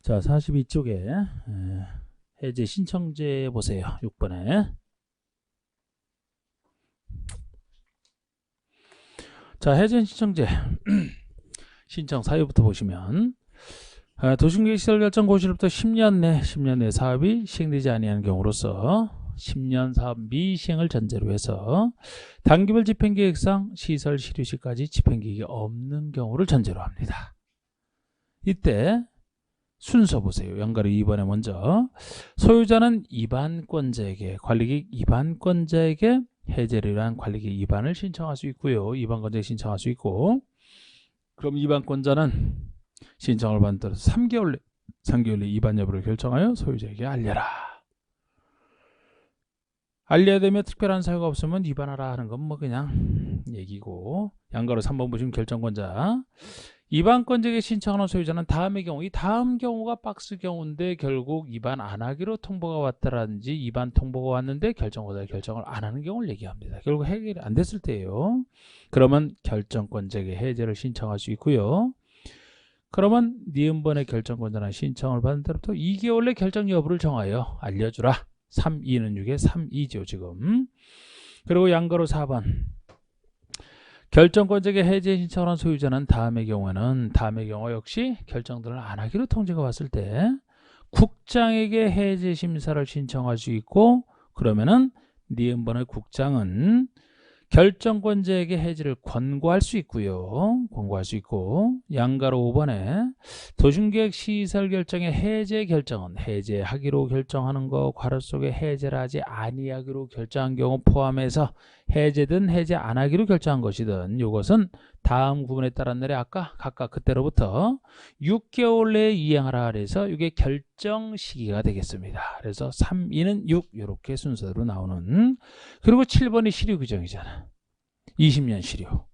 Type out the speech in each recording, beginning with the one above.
자, 42쪽에 해제 신청제 보세요. 6번에. 자, 해제 신청제 신청 사유부터 보시면 도시계획시설결정 고시로부터 10년 내 사업이 시행되지 아니하는 경우로서 10년 사업 미시행을 전제로 해서 단기별 집행계획상 시설 실유 시까지 집행계획이 없는 경우를 전제로 합니다. 이때 순서 보세요. 연가로 2번에 먼저 소유자는 이반권자에게 관리계획 이반권자에게 해제를 위한 관리계획 이반을 신청할 수 있고요. 이반권자에게 신청할 수 있고, 그럼 이반권자는 신청을 받은 따라 3개월 내 이반 여부를 결정하여 소유자에게 알려라. 알려야 되면 특별한 사유가 없으면 이반하라 하는 건 뭐 그냥 얘기고, 양가로 3번 보시면 결정권자 이반권자에게 신청하는 소유자는 다음의 경우, 이 다음 경우가 박스 경우인데 결국 이반 안 하기로 통보가 왔다라든지 이반 통보가 왔는데 결정권자가 결정을 안 하는 경우를 얘기합니다. 결국 해결이 안 됐을 때예요. 그러면 결정권자에게 해제를 신청할 수 있고요. 그러면 니은번의 결정권자는 신청을 받은 때부터 2개월 내 결정 여부를 정하여 알려주라. 3, 2는 6에 3, 2죠 지금. 그리고 양가로 4번 결정권자에게 해제 신청을 한 소유자는 다음의 경우 역시 결정들을 안 하기로 통지가 왔을 때 국장에게 해제 심사를 신청할 수 있고, 그러면은 니은번의 국장은 결정권자에게 해지를 권고할 수 있고요. 권고할 수 있고, 양가로 5번에 도심계획 시설 결정의 해제 결정은 해제하기로 결정하는 거 괄호 속에 해제를 하지 아니하기로 결정한 경우 포함해서 해제든 해제 안 하기로 결정한 것이든 이것은 다음 구분에 따른 날에 아까 각각 그때로부터 6개월 내에 이행하라 그래서 이게 결정 시기가 되겠습니다. 그래서 3, 2는 6 이렇게 순서로 나오는. 그리고 7번이 실효 규정이잖아. 20년 실효.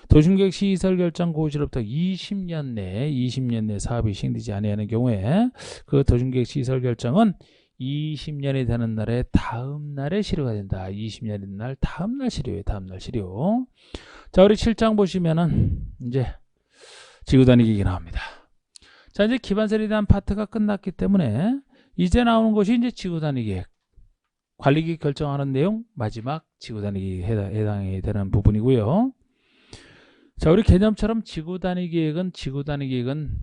도심계획 시설 결정 고시로부터 20년 내 사업이 시행되지 아니하는 경우에 그 도심계획 시설 결정은 20년이 되는 날에 다음 날에 실효가 된다. 20년이 되는 날 다음 날 실효예요. 다음 날 실효. 자, 우리 7장 보시면은 이제 지구단위계획이 나옵니다. 자, 이제 기반설에 대한 파트가 끝났기 때문에 이제 나오는 것이 이제 지구단위계획. 관리계획 결정하는 내용 마지막 지구단위계획에 해당이 되는 부분이고요. 자, 우리 개념처럼 지구단위계획은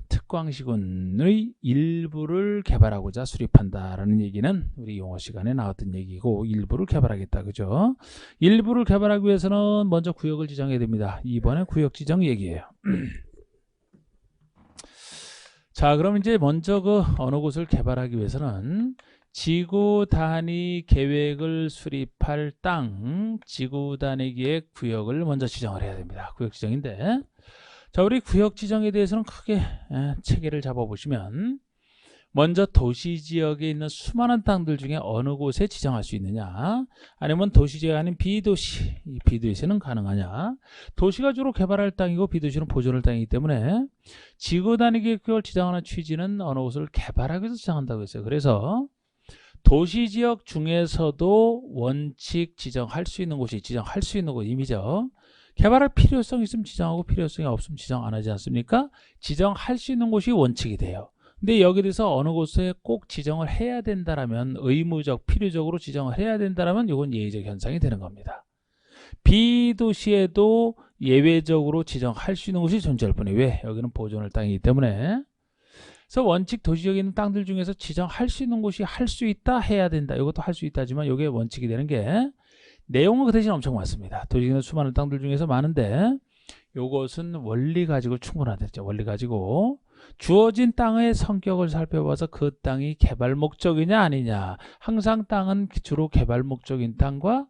특광시군의 일부를 개발하고자 수립한다라는 얘기는 우리 용어 시간에 나왔던 얘기고, 일부를 개발하겠다, 그죠? 일부를 개발하기 위해서는 먼저 구역을 지정해야 됩니다. 이번에 구역 지정 얘기예요. 자, 그럼 이제 먼저 그 어느 곳을 개발하기 위해서는 지구 단위 계획을 수립할 땅, 지구 단위 계획 구역을 먼저 지정을 해야 됩니다. 구역 지정인데, 자, 우리 구역 지정에 대해서는 크게 체계를 잡아보시면 먼저 도시 지역에 있는 수많은 땅들 중에 어느 곳에 지정할 수 있느냐, 아니면 도시 지역이 아닌 비도시, 이 비도시는 가능하냐. 도시가 주로 개발할 땅이고 비도시는 보존할 땅이기 때문에 지구 단위 계획을 지정하는 취지는 어느 곳을 개발하기 위해서 지정한다고 했어요. 그래서 도시 지역 중에서도 원칙 지정할 수 있는 곳이 지정할 수 있는 곳임이죠. 개발할 필요성이 있으면 지정하고 필요성이 없으면 지정 안 하지 않습니까? 지정할 수 있는 곳이 원칙이 돼요. 근데 여기 대해서 어느 곳에 꼭 지정을 해야 된다라면, 의무적 필요적으로 지정을 해야 된다라면 이건 예외적 현상이 되는 겁니다. 비도시에도 예외적으로 지정할 수 있는 곳이 존재할 뿐이에요. 왜? 여기는 보존할 땅이기 때문에. 그래서 원칙 도시적인 있는 땅들 중에서 지정할 수 있는 곳이 할 수 있다, 해야 된다. 이것도 할 수 있다지만 이게 원칙이 되는 게 내용은 그 대신 엄청 많습니다. 도시적인 수많은 땅들 중에서 많은데 이것은 원리 가지고 충분하겠죠. 원리 가지고 주어진 땅의 성격을 살펴봐서 그 땅이 개발 목적이냐 아니냐. 항상 땅은 주로 개발 목적인 땅과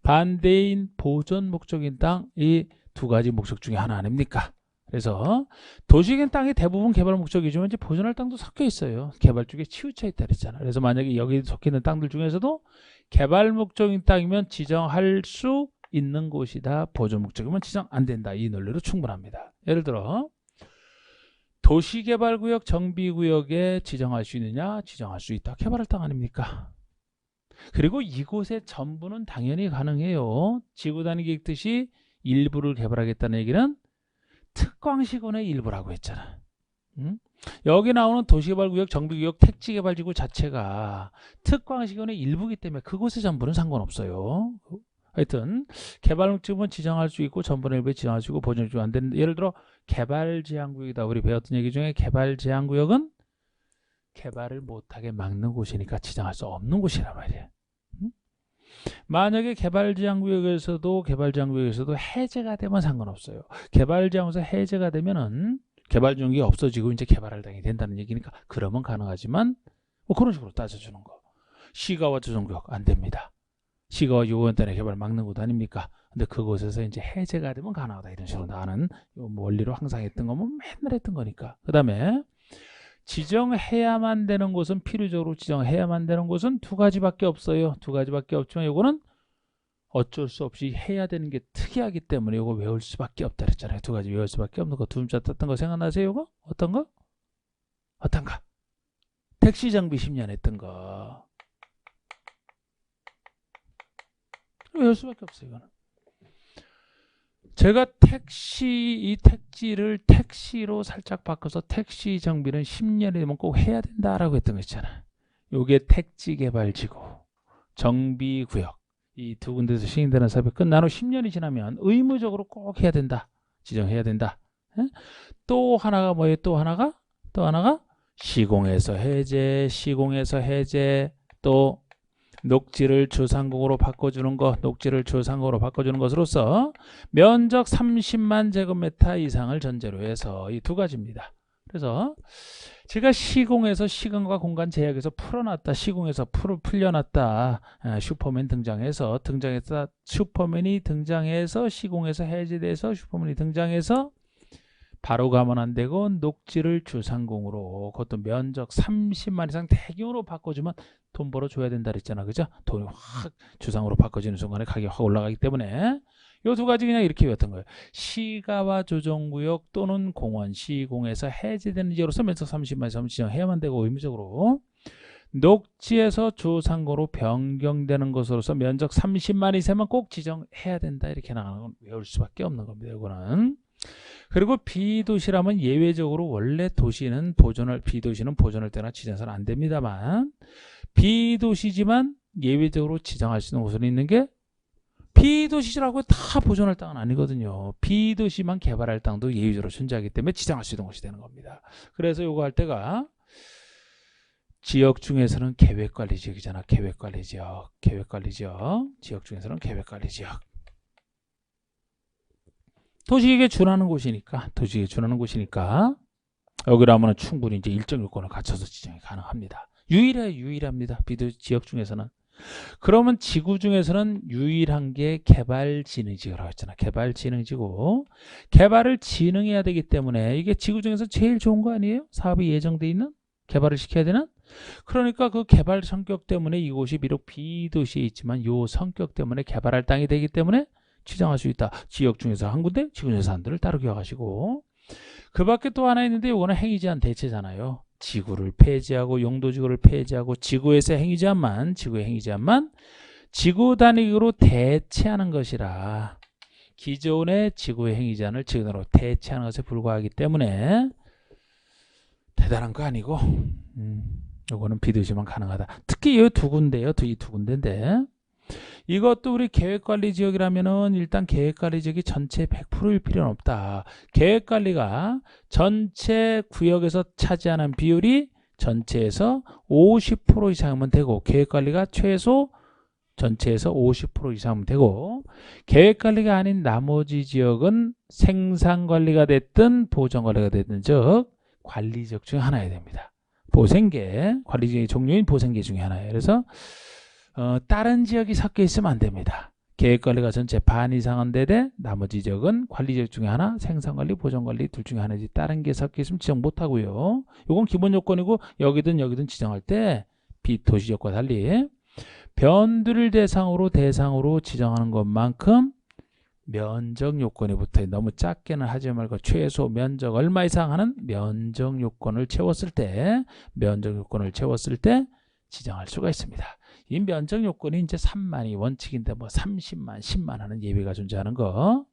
반대인 보존 목적인 땅, 이 두 가지 목적 중에 하나 아닙니까? 그래서 도시적인 땅이 대부분 개발 목적이지만 이제 보존할 땅도 섞여 있어요. 개발 쪽에 치우쳐 있다 그랬잖아. 그래서 만약에 여기 섞여 있는 땅들 중에서도 개발 목적인 땅이면 지정할 수 있는 곳이다, 보존 목적이면 지정 안 된다, 이 논리로 충분합니다. 예를 들어 도시개발구역 정비구역에 지정할 수 있느냐, 지정할 수 있다. 개발할 땅 아닙니까? 그리고 이곳의 전부는 당연히 가능해요. 지구단위 계획 뜻이 일부를 개발하겠다는 얘기는 특광시군의 일부라고 했잖아. 여기 나오는 도시개발구역, 정비구역, 택지개발지구 자체가 특광시권의 일부이기 때문에 그곳의 전부는 상관없어요. 하여튼 개발목적은 지정할 수 있고 전부는 일부에 지정할 수 있고 보존이 안 되는, 예를 들어 개발제한구역이다. 우리 배웠던 얘기 중에 개발제한구역은 개발을 못하게 막는 곳이니까 지정할 수 없는 곳이란 말이에요. 만약에 개발제한구역에서도 해제가 되면 상관없어요. 개발제한구에서 해제가 되면은 개발지원구역이 없어지고 이제 개발할 땅이 된다는 얘기니까 그러면 가능하지만 뭐 그런 식으로 따져주는 거. 시가와 조정구역 안 됩니다. 시가와 요원단의 개발을 막는 곳 아닙니까? 근데 그곳에서 이제 해제가 되면 가능하다. 이런 식으로 나는 원리로 항상 했던 거면 맨날 했던 거니까. 그 다음에 지정해야만 되는 곳은, 필요적으로 지정해야만 되는 곳은 두 가지밖에 없어요. 두 가지밖에 없지만 요거는 어쩔 수 없이 해야 되는 게 특이하기 때문에 이거 외울 수밖에 없다 그랬잖아요. 두 가지 외울 수밖에 없는 거. 두 문자 떴던 거 생각나세요? 이거? 어떤 거? 어떤 거? 택시 정비 10년 했던 거. 외울 수밖에 없어요. 이거는. 제가 이 택지를 택시로 살짝 바꿔서 택시 정비는 10년이 되면 꼭 해야 된다라고 했던 거 있잖아. 요게 택지개발지구, 정비구역. 이 두 군데서 시행되는 사업이 끝난 후 10년이 지나면 의무적으로 꼭 해야 된다. 지정해야 된다. 에? 또 하나가 뭐예요? 또 하나가 시공에서 해제, 또 녹지를 주상공으로 바꿔주는 것, 것으로서 면적 30만 제곱미터 이상을 전제로 해서 이 두 가지입니다. 그래서 제가 시공에서 시간과 공간 제약에서 풀어놨다, 시공에서 풀려놨다, 슈퍼맨 등장해서 슈퍼맨이 등장해서 시공에서 해제돼서 슈퍼맨이 등장해서 바로 가면 안 되고 녹지를 주상공으로, 그것도 면적 30만 이상 대규모로 바꿔주면 돈 벌어줘야 된다 그랬잖아. 그죠? 돈이 확 주상으로 바꿔지는 순간에 가격이 확 올라가기 때문에 요 두 가지 그냥 이렇게 외웠던 거예요. 시가와 조정구역 또는 공원, 시공에서 해제되는 지역으로서 면적 30만 이상 지정해야만 되고, 의무적으로 녹지에서 주상공으로 변경되는 것으로서 면적 30만 이상만 꼭 지정해야 된다. 이렇게 나가는 건 외울 수밖에 없는 겁니다. 이거는. 그리고 비도시라면 예외적으로, 원래 비도시는 보존할 때나 지정해서는 안 됩니다만, 비도시지만 예외적으로 지정할 수 있는 곳은 있는 게, 비도시라고 다 보존할 땅은 아니거든요. 비도시만 개발할 땅도 예외적으로 존재하기 때문에 지정할 수 있는 곳이 되는 겁니다. 그래서 요거 할 때가 지역 중에서는 계획관리지역이잖아. 계획관리지역. 지역 중에서는 계획관리지역. 도시계획에 준하는 곳이니까, 여기라면 충분히 이제 일정 요건을 갖춰서 지정이 가능합니다. 유일합니다. 비도시 지역 중에서는. 그러면 지구 중에서는 유일한 게 개발진흥지구라고 했잖아. 개발진흥지구. 개발을 진흥해야 되기 때문에 이게 지구 중에서 제일 좋은 거 아니에요? 사업이 예정돼 있는? 개발을 시켜야 되는? 그러니까 그 개발 성격 때문에 이곳이 비록 비도시에 있지만 요 성격 때문에 개발할 땅이 되기 때문에 지정할 수 있다. 지역 중에서 한 군데, 지구 중에서 한 군데를 따로 기억하시고. 그 밖에 또 하나 있는데 이거는 행위제한 대체잖아요. 지구를 폐지하고 용도지구를 폐지하고 지구의 행위제한만 지구 단위로 대체하는 것이라, 기존의 지구의 행위제한을 지구로 대체하는 것에 불과하기 때문에 대단한 거 아니고, 이거는 비도시만 가능하다. 특히 이 두 군데인데, 이것도 우리 계획관리지역이라면은 일단 계획관리지역이 전체 100%일 필요는 없다. 계획관리가 전체 구역에서 차지하는 비율이 전체에서 50% 이상이면 되고, 계획관리가 최소 전체에서 50% 이상이면 되고, 계획관리가 아닌 나머지 지역은 생산관리가 됐든 보전관리가 됐든, 즉 관리지역 중에 하나여야 됩니다. 관리지역의 종류인 보생계 중에 하나예요. 그래서 다른 지역이 섞여 있으면 안 됩니다. 계획관리가 전체 반 이상은 되되 나머지 지역은 관리지역 중에 하나, 생산관리, 보전관리 둘 중에 하나지 다른 게 섞여 있으면 지정 못하고요. 이건 기본 요건이고, 여기든 지정할 때 비도시지역과 달리 변두를 대상으로 지정하는 것만큼 면적 요건이 붙어요. 너무 작게는 하지 말고 최소 면적 얼마 이상 하는 면적 요건을 채웠을 때 지정할 수가 있습니다. 이 면적 요건이 이제 3만이 원칙인데 30만, 10만 하는 예외가 존재하는 거.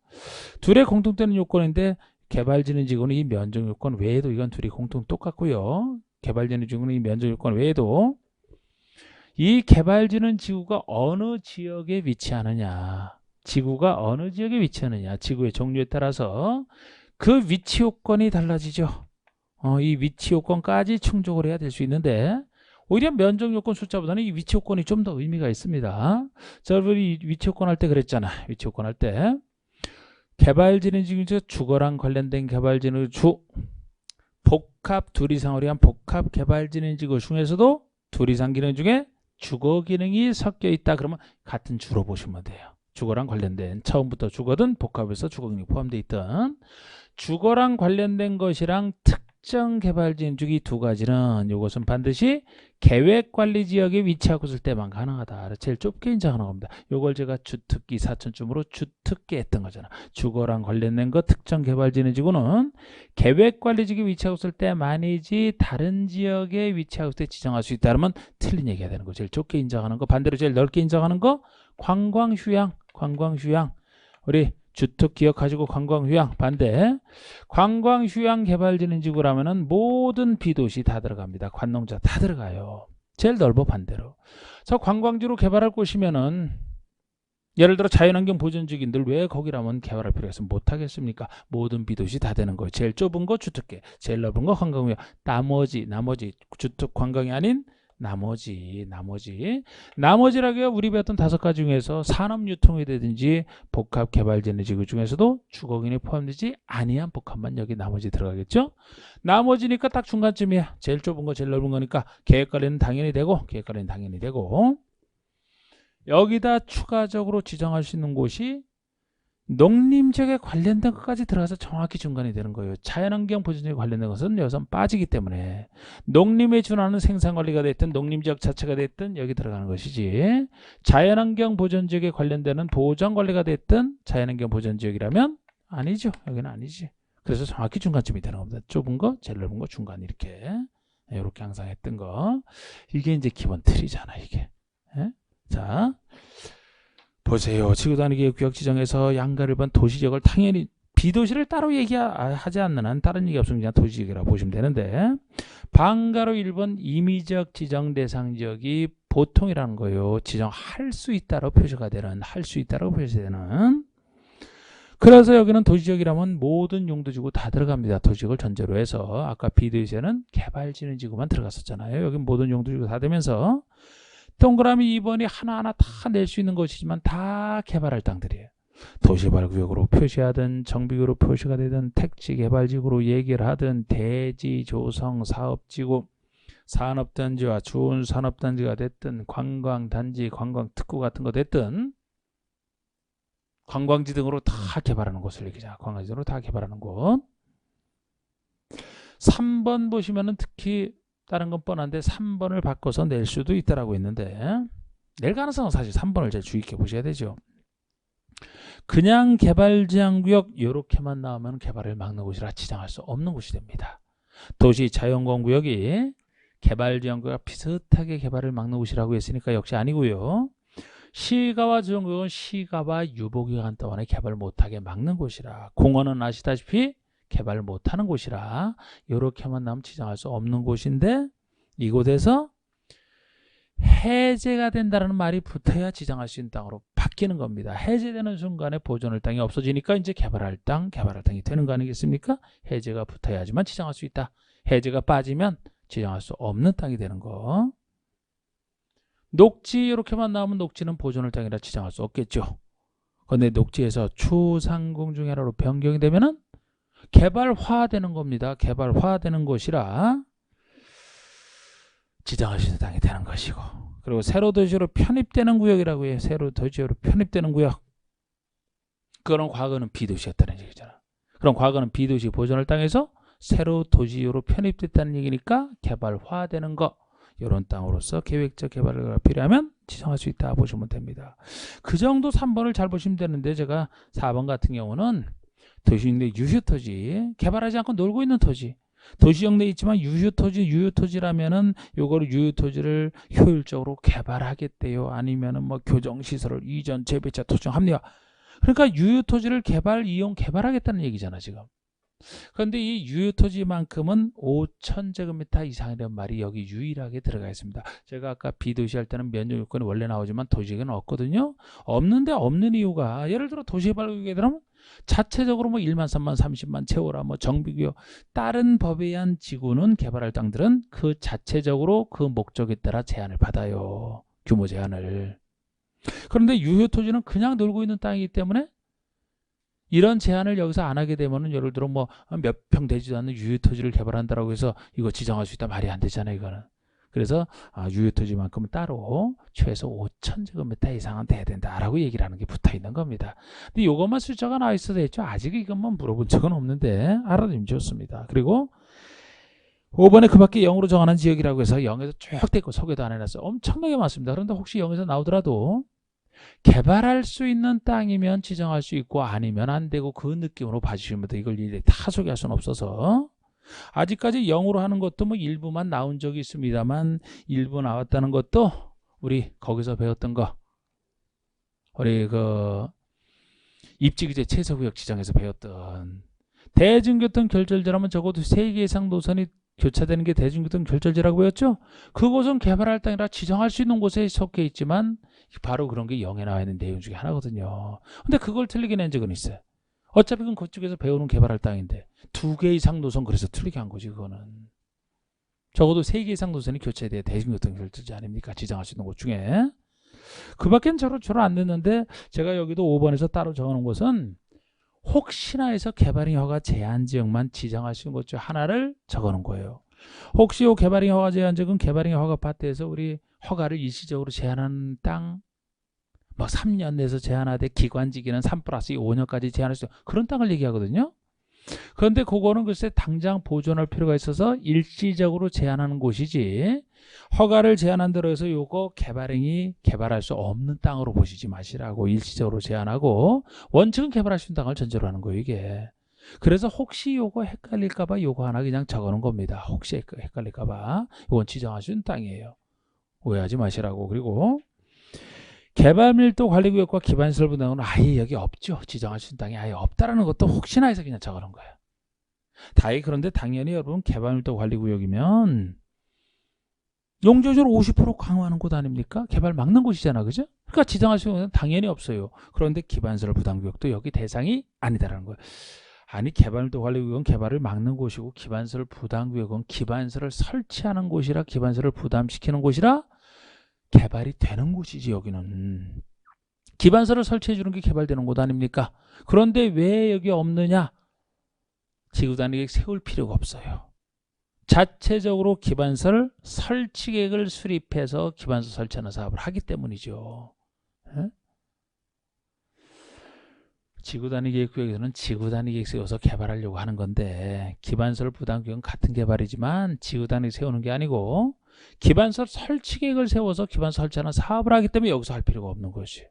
둘의 공통되는 요건인데 개발진흥지구는 이 면적요건 외에도 이건 둘이 공통 똑같고요. 개발진흥지구는 이 면적요건 외에도 이 개발진흥지구가 어느 지역에 위치하느냐, 지구가 어느 지역에 위치하느냐, 지구의 종류에 따라서 그 위치 요건이 달라지죠. 이 위치 요건까지 충족을 해야 될 수 있는데 오히려 면적 요건 숫자보다는 이 위치 요건이 좀 더 의미가 있습니다. 자, 여러분이 위치 요건 할 때 그랬잖아. 위치 요건 할 때 개발진흥지구 중 주거랑 관련된 개발진흥주 복합 둘 이상을 위한 복합 개발진흥지구 중에서도 둘 이상 기능 중에 주거 기능이 섞여 있다. 그러면 같은 주로 보시면 돼요. 주거랑 관련된 처음부터 주거든 복합에서 주거 기능이 포함되어 있던 주거랑 관련된 것이랑 특정 개발진흥주기 두 가지는 이것은 반드시 계획관리지역에 위치하고 있을 때만 가능하다. 제일 좁게 인정하는 겁니다. 이걸 제가 주특기 사천쯤으로 주특기 했던 거잖아. 주거랑 관련된 것 특정 개발진흥지구는 계획관리지역에 위치하고 있을 때만이지 다른 지역에 위치하고 있을 때 지정할 수 있다. 그러면 틀린 얘기가 되는 거. 제일 좁게 인정하는 거. 반대로 제일 넓게 인정하는 거 관광휴양. 우리 주특 기억하시고 관광휴양 반대. 관광휴양 개발진흥지구라면은 모든 비도시 다 들어갑니다. 관농자 다 들어가요. 제일 넓어 반대로. 자, 관광지로 개발할 곳이면은 예를 들어 자연환경 보전지구인들 왜 거기라면 개발할 필요가 있으면 못하겠습니까? 모든 비도시 다 되는 거예요. 제일 좁은 거 주특계, 제일 넓은 거 관광휴양. 나머지 주특 관광이 아닌 나머지라고요. 우리 배웠던 5가지 중에서 산업유통이 되든지 복합개발진흥지구 중에서도 주거기능이 포함되지 아니한 복합만 여기 나머지 들어가겠죠. 나머지니까 딱 중간쯤이야. 제일 좁은 거 제일 넓은 거니까 계획관리는 당연히 되고 여기다 추가적으로 지정할 수 있는 곳이 농림지역에 관련된 것까지 들어가서 정확히 중간이 되는 거예요. 자연환경 보전지역에 관련된 것은 여기서 빠지기 때문에 농림에 준하는 생산관리가 됐든 농림지역 자체가 됐든 여기 들어가는 것이지, 자연환경 보전지역에 관련되는 보전관리가 됐든 자연환경 보전지역이라면 아니죠. 여기는 아니지. 그래서 정확히 중간쯤이 되는 겁니다. 좁은 거, 제일 넓은 거, 중간 이렇게 항상 했던 거. 이게 이제 기본 틀이잖아 이게. 자, 보세요. 지구단위 구역 지정에서 양가를 본 도시지역을 당연히 비도시를 따로 얘기하지 않는 한 다른 얘기 없으면 그냥 도시지역이라고 보시면 되는데, 방가로 1번 임의적 지정 대상 지역이 보통이라는 거예요. 지정할 수 있다고 표시가 되는, 그래서 여기는 도시지역이라면 모든 용도지구 다 들어갑니다. 도시지역을 전제로 해서. 아까 비도시에는 개발진흥지구만 들어갔었잖아요. 여기 모든 용도지구 다 되면서 동그라미 2번이 하나하나 다 낼 수 있는 것이지만 다 개발할 땅들이에요. 도시개발구역으로 표시하든 정비구로 표시가 되든 택지개발지구로 얘기를 하든 대지조성 사업지구, 산업단지와 준산업단지가 됐든 관광단지, 관광특구 같은 거 됐든 관광지 등으로 다 개발하는 곳을 얘기하자. 관광지 등으로 다 개발하는 곳. 3번 보시면은 특히 다른 건 뻔한데 3번을 바꿔서 낼 수도 있다라고 했는데, 낼 가능성은 사실 3번을 제일 주의 깊게 보셔야 되죠. 그냥 개발제한구역 이렇게만 나오면 개발을 막는 곳이라 지정할 수 없는 곳이 됩니다. 도시 자연공원구역이 개발제한구역과 비슷하게 개발을 막는 곳이라고 했으니까 역시 아니고요. 시가와 지정구역은 시가와 유보기간 동안에 개발 못하게 막는 곳이라, 공원은 아시다시피 개발을 못하는 곳이라 이렇게만 나오면 지정할 수 없는 곳인데, 이곳에서 해제가 된다는 말이 붙어야 지정할 수 있는 땅으로 바뀌는 겁니다. 해제되는 순간에 보존할 땅이 없어지니까 이제 개발할 땅이 되는 거 아니겠습니까? 해제가 붙어야지만 지정할 수 있다. 해제가 빠지면 지정할 수 없는 땅이 되는 거. 녹지 이렇게만 나오면 녹지는 보존할 땅이라 지정할 수 없겠죠. 그런데 녹지에서 추상공 중에 하나로 변경이 되면은 개발화되는 겁니다. 개발화되는 곳이라 지정할 수 있는 땅이 되는 것이고, 그리고 새로 도시로 편입되는 구역이라고 해요. 새로 도시로 편입되는 구역. 그런 과거는 비도시였다는 얘기잖아. 그럼 과거는 비도시 보존할 땅에서 새로 도시로 편입됐다는 얘기니까 개발화되는 거, 이런 땅으로서 계획적 개발이 필요하면 지정할 수 있다 보시면 됩니다. 그 정도 3번을 잘 보시면 되는데, 제가 4번 같은 경우는 도시인데 유휴토지, 개발하지 않고 놀고 있는 토지, 도시역 내에 있지만 유휴토지라면은 요거를 유휴토지를 효율적으로 개발하겠대요. 아니면은 뭐 교정시설을 이전 재배차 토종 합리화. 그러니까 유휴토지를 개발하겠다는 얘기잖아 지금. 그런데 이 유효토지만큼은 5,000제곱미터 이상이라는 말이 여기 유일하게 들어가 있습니다. 제가 아까 비도시 할 때는 면적 요건이 원래 나오지만 도시계획은 없거든요. 없는데 없는 이유가 예를 들어 도시개발구역에 들어가면 자체적으로 뭐 1만, 3만, 30만 채워라 뭐 정비구역 다른 법에 의한 지구는 개발할 땅들은 그 자체적으로 그 목적에 따라 제한을 받아요. 규모 제한을. 그런데 유효토지는 그냥 놀고 있는 땅이기 때문에 이런 제한을 여기서 안 하게 되면은 예를 들어 뭐 몇 평 되지도 않는 유효토지를 개발한다라고 해서 이거 지정할 수 있다 말이 안 되잖아요, 이거는. 그래서 유효토지만큼은 따로 최소 5,000제곱미터 이상은 돼야 된다라고 얘기를 하는 게 붙어 있는 겁니다. 근데 이것만 숫자가 나와 있어도 했죠. 아직 이것만 물어본 적은 없는데 알아두면 좋습니다. 그리고 5번에 그 밖에 0으로 정하는 지역이라고 해서 0에서 쭉 됐고 소개도 안 해놨어요. 엄청나게 많습니다. 그런데 혹시 0에서 나오더라도 개발할 수 있는 땅이면 지정할 수 있고 아니면 안 되고 그 느낌으로 봐주시면 돼요. 이걸 일일이 다 소개할 수는 없어서. 아직까지 0으로 하는 것도 뭐 일부만 나온 적이 있습니다만 일부 나왔다는 것도 우리 거기서 배웠던 거 우리 그 입지규제 최소구역 지정에서 배웠던 대중교통 결절제라면 적어도 3개 이상 노선이 교차되는 게 대중교통 결절제라고 배웠죠. 그곳은 개발할 땅이라 지정할 수 있는 곳에 속해 있지만 바로 그런 게 0에 나와 있는 내용 중에 하나거든요. 근데 그걸 틀리게 낸 적은 있어요. 어차피 그건 그쪽에서 배우는 개발할 땅인데 2개 이상 노선 그래서 틀리게 한 거지. 그거는 적어도 3개 이상 노선이 교차돼야 대중교통 결절제 아닙니까? 지정할 수 있는 곳 중에. 그 밖엔 저를 안 냈는데 제가 여기도 5번에서 따로 적어놓은 것은 혹시나 해서 개발행 허가 제한 지역만 지정할 수 있는 것 중 하나를 적어놓은 거예요. 혹시 이 개발행 허가 제한 지역은 개발행 허가 파트에서 우리 허가를 일시적으로 제한하는 땅 뭐 3년 내에서 제한하되 기관지기는 3+2 5년까지 제한할 수 있는 그런 땅을 얘기하거든요. 그런데 그거는 글쎄 당장 보존할 필요가 있어서 일시적으로 제한하는 곳이지 허가를 제한한다고 해서 요거 개발행이 개발할 수 없는 땅으로 보시지 마시라고 일시적으로 제한하고 원칙은 개발할 수 있는 땅을 전제로 하는 거예요 이게. 그래서 혹시 요거 헷갈릴까봐 요거 하나 그냥 적어놓은 겁니다. 혹시 헷갈릴까봐 요건 지정할 수 있는 땅이에요. 오해하지 마시라고. 그리고 개발밀도관리구역과 기반시설 분당은 아예 여기 없죠. 지정할 수 있는 땅이 아예 없다라는 것도 혹시나 해서 그냥 적어놓은 거예요. 그런데 당연히 여러분 개발밀도관리구역이면 용적률 50% 강화하는 곳 아닙니까? 개발 막는 곳이잖아, 그죠? 그러니까 지정할 수 있는 건 당연히 없어요. 그런데 기반시설 부담구역도 여기 대상이 아니다라는 거예요. 아니 개발밀도관리구역은 개발을 막는 곳이고 기반시설 부담구역은 기반시설을 설치하는 곳이라 기반시설을 부담시키는 곳이라 개발이 되는 곳이지. 여기는 기반시설을 설치해 주는 게 개발되는 곳 아닙니까? 그런데 왜 여기 없느냐? 지구단위계획 세울 필요가 없어요. 자체적으로 기반시설 설치 계획을 수립해서 기반시설 설치하는 사업을 하기 때문이죠. 에? 지구단위계획구역에서는 지구단위계획 세워서 개발하려고 하는 건데 기반시설 부담구역은 같은 개발이지만 지구단위 세우는 게 아니고 기반시설 설치 계획을 세워서 기반시설 설치하는 사업을 하기 때문에 여기서 할 필요가 없는 것이.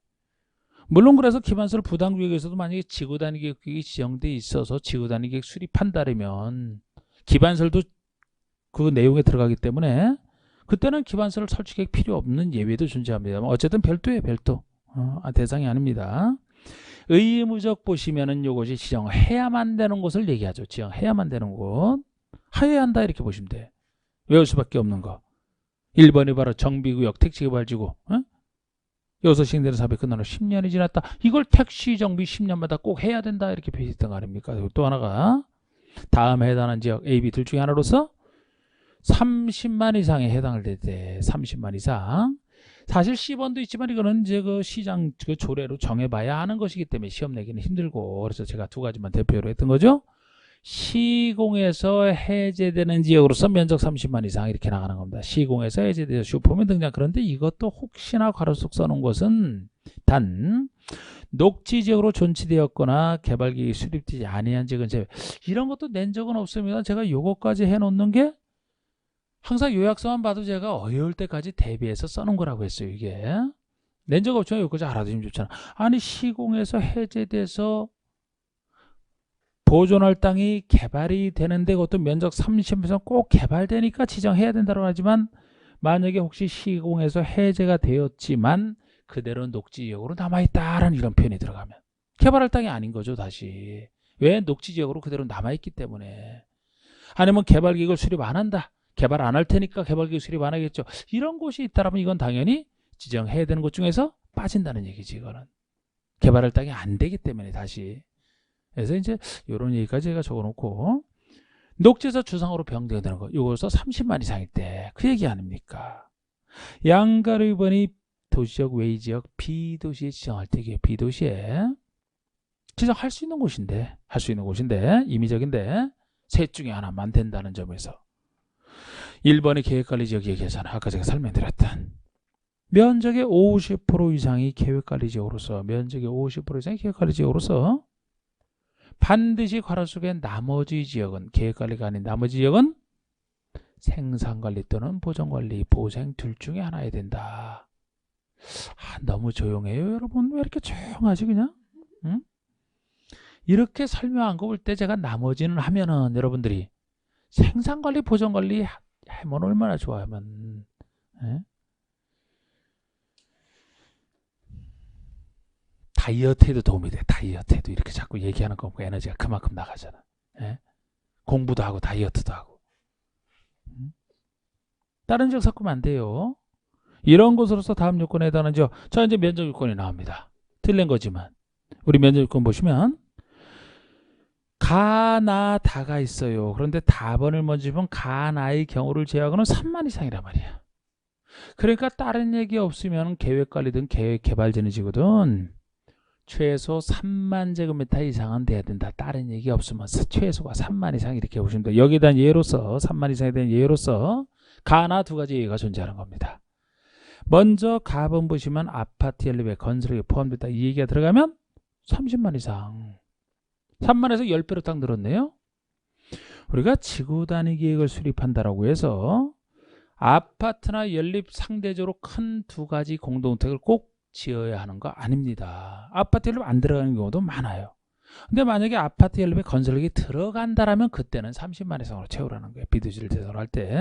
물론 그래서 기반시설 부담구역에서도 만약에 지구단위계획이 지정돼 있어서 지구단위계획 수립한다면 기반시설도 그 내용에 들어가기 때문에 그때는 기반시설 설치 계획 필요 없는 예외도 존재합니다만 어쨌든 별도예요. 별도. 대상이 아닙니다. 의무적 보시면은 요것이 지정해야만 되는 곳을 얘기하죠. 지정해야만 되는 곳. 하여야 한다 이렇게 보시면 돼. 외울 수밖에 없는 거. 1번이 바로 정비구역 택지개발지구. 여기서 시행되는 사업이 끝나는 10년이 지났다. 이걸 택시 정비 10년마다 꼭 해야 된다 이렇게 표시했던 거 아닙니까? 그리고 또 하나가 다음에 해당하는 지역 A, B 둘 중에 하나로서 30만 이상에 해당을 될 30만 이상. 사실 C번도 있지만 이거는 이제 그 시장 그 조례로 정해봐야 하는 것이기 때문에 시험 내기는 힘들고 그래서 제가 두 가지만 대표로 했던 거죠. 시공에서 해제되는 지역으로서 면적 30만 이상 이렇게 나가는 겁니다. 시공에서 해제되어 슈퍼맨 등장. 그런데 이것도 혹시나 가로속 써놓은 것은 단 녹지 지역으로 존치되었거나 개발계획이 수립되지 아니한 지역은 제외. 이런 것도 낸 적은 없습니다. 제가 요거까지 해놓는 게 항상 요약서만 봐도 제가 어려울 때까지 대비해서 써놓은 거라고 했어요. 이게 낸 적 없지만 여기까지 알아두시면 좋잖아. 아니 시공에서 해제돼서 보존할 땅이 개발이 되는데 그것도 면적 30% 꼭 개발되니까 지정해야 된다고 하지만 만약에 혹시 시공에서 해제가 되었지만 그대로 녹지지역으로 남아있다라는 이런 표현이 들어가면 개발할 땅이 아닌 거죠. 다시 왜? 녹지지역으로 그대로 남아있기 때문에. 아니면 개발계획을 수립 안 한다. 개발 안 할 테니까 개발계획 수립 안 하겠죠. 이런 곳이 있다면 이건 당연히 지정해야 되는 곳 중에서 빠진다는 얘기지. 이거는 개발할 땅이 안 되기 때문에 다시. 그래서 이제 이런 얘기까지 제가 적어놓고 녹지에서 주상으로 변경되는 거 이거서 30만 이상일 때 그 얘기 아닙니까? 양가류번이 도시적 외지역 비도시에 지정할 때 이게 비도시에 지정할 수 있는 곳인데 임의적인데 셋 중에 하나만 된다는 점에서 1번의 계획관리지역 얘기하잖아. 아까 제가 설명드렸던 면적의 50% 이상이 계획관리지역으로서 면적의 50% 이상이 계획관리지역으로서 반드시 괄호 속에 나머지 지역은 계획관리가 아닌 나머지 지역은 생산관리 또는 보전관리, 보생 둘 중에 하나야 된다. 너무 조용해요 여러분. 왜 이렇게 조용하지 그냥? 응? 이렇게 설명한 거 볼 때 제가 나머지는 하면은 여러분들이 생산관리, 보전관리 하면 얼마나 좋아하면 다이어트에도 도움이 돼. 다이어트에도 이렇게 자꾸 얘기하는 거 보고 에너지가 그만큼 나가잖아. 공부도 하고 다이어트도 하고. 다른 지역 섞으면 안 돼요. 이런 것으로서 다음 요건에 해당하는 지역. 자, 이제 면적 요건이 나옵니다. 틀린 거지만 우리 면적 요건 보시면 가, 나, 다가 있어요. 그런데 답번을 먼저 보면 가, 나의 경우를 제외하고는 3만 이상이란 말이야. 그러니까 다른 얘기 없으면 계획관리든 개발진이지거든. 최소 3만 제곱미터 이상은 돼야 된다. 다른 얘기 없으면 최소가 3만 이상 이렇게 보시면 돼요. 여기에 대한 예로서 3만 이상에 대한 예로서 가나 두 가지 얘기가 존재하는 겁니다. 먼저 가번 보시면 아파트 연립에 건설에 포함됐다. 이 얘기가 들어가면 30만 이상. 3만에서 10배로 딱 늘었네요. 우리가 지구 단위 계획을 수립한다라고 해서 아파트나 연립 상대적으로 큰 두 가지 공동택을 꼭 지어야 하는 거 아닙니다. 아파트 연립 안 들어가는 경우도 많아요. 근데 만약에 아파트 연립에 건설력이 들어간다라면 그때는 30만 이상으로 채우라는 거예요. 비도시를 대상으로 할 때.